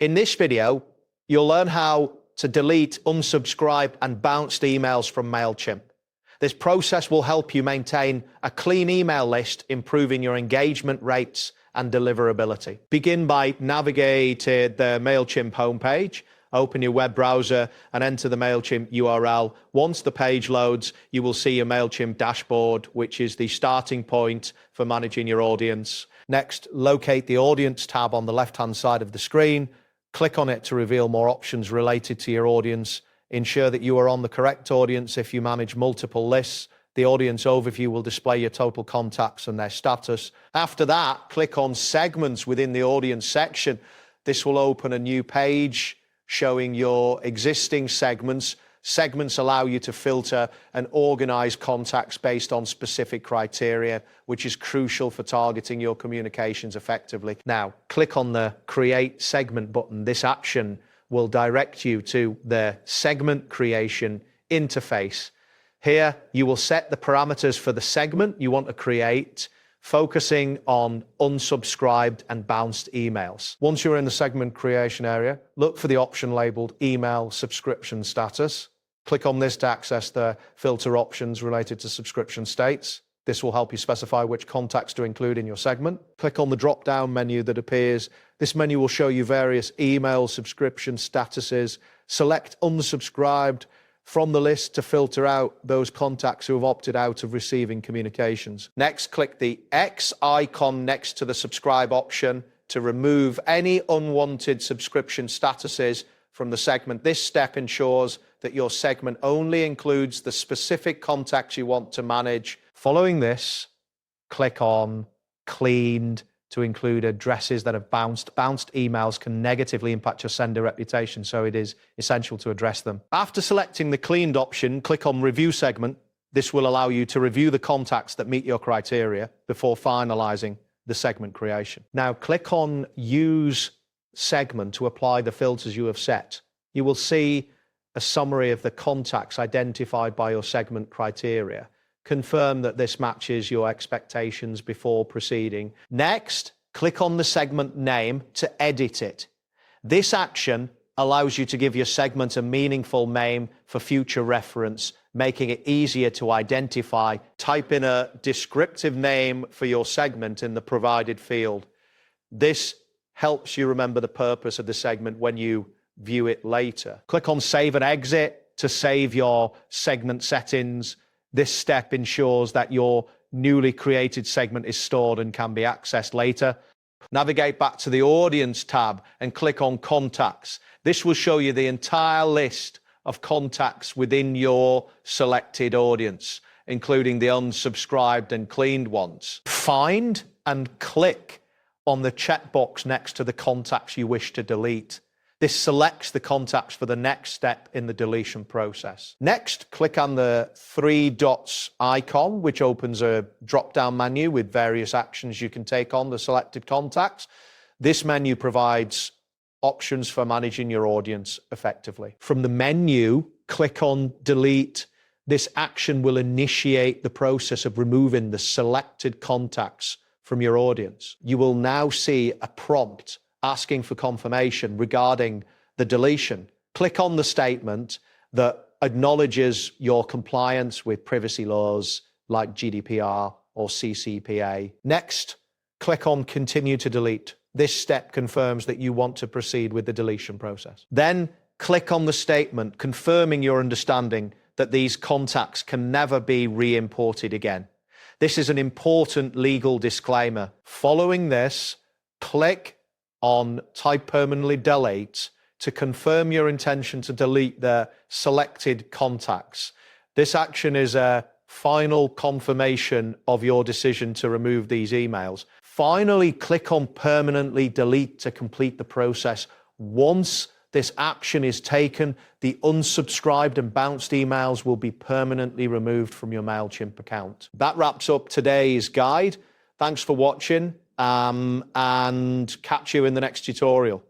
In this video, you'll learn how to delete, unsubscribe, and bounced emails from Mailchimp. This process will help you maintain a clean email list, improving your engagement rates and deliverability. Begin by navigating the Mailchimp homepage. Open your web browser and enter the Mailchimp URL. Once the page loads, you will see a Mailchimp dashboard, which is the starting point for managing your audience. Next, locate the Audience tab on the left-hand side of the screen. Click on it to reveal more options related to your audience. Ensure that you are on the correct audience if you manage multiple lists. The audience overview will display your total contacts and their status. After that, click on Segments within the Audience section. This will open a new page showing your existing segments. Segments allow you to filter and organize contacts based on specific criteria, which is crucial for targeting your communications effectively. Now, click on the Create Segment button. This action will direct you to the segment creation interface. Here, you will set the parameters for the segment you want to create, focusing on unsubscribed and bounced emails. Once you're in the segment creation area, look for the option labeled Email Subscription Status. Click on this to access the filter options related to subscription states. This will help you specify which contacts to include in your segment. Click on the drop-down menu that appears. This menu will show you various email subscription statuses. Select unsubscribed from the list to filter out those contacts who have opted out of receiving communications. Next, click the X icon next to the subscribe option to remove any unwanted subscription statuses from the segment. This step ensures that your segment only includes the specific contacts you want to manage. Following this, click on Cleaned to include addresses that have bounced. Bounced emails can negatively impact your sender reputation, so it is essential to address them. After selecting the cleaned option, click on Review Segment. This will allow you to review the contacts that meet your criteria before finalizing the segment creation. Now, click on Use Segment to apply the filters you have set. You will see a summary of the contacts identified by your segment criteria. Confirm that this matches your expectations before proceeding. Next, click on the segment name to edit it. This action allows you to give your segment a meaningful name for future reference, making it easier to identify. Type in a descriptive name for your segment in the provided field. This helps you remember the purpose of the segment when you view it later. Click on Save and Exit to save your segment settings. This step ensures that your newly created segment is stored and can be accessed later. Navigate back to the Audience tab and click on Contacts. This will show you the entire list of contacts within your selected audience, including the unsubscribed and cleaned ones. Find and click on the checkbox next to the contacts you wish to delete. This selects the contacts for the next step in the deletion process. Next, click on the three dots icon, which opens a drop-down menu with various actions you can take on the selected contacts. This menu provides options for managing your audience effectively. From the menu, click on Delete. This action will initiate the process of removing the selected contacts from your audience. You will now see a prompt asking for confirmation regarding the deletion. Click on the statement that acknowledges your compliance with privacy laws like GDPR or CCPA. Next, click on Continue to Delete. This step confirms that you want to proceed with the deletion process. Then click on the statement confirming your understanding that these contacts can never be re-imported again. This is an important legal disclaimer. Following this, click on Type Permanently Delete to confirm your intention to delete the selected contacts. This action is a final confirmation of your decision to remove these emails. Finally, click on Permanently Delete to complete the process. Once this action is taken, the unsubscribed and bounced emails will be permanently removed from your Mailchimp account. That wraps up today's guide. Thanks for watching. And catch you in the next tutorial.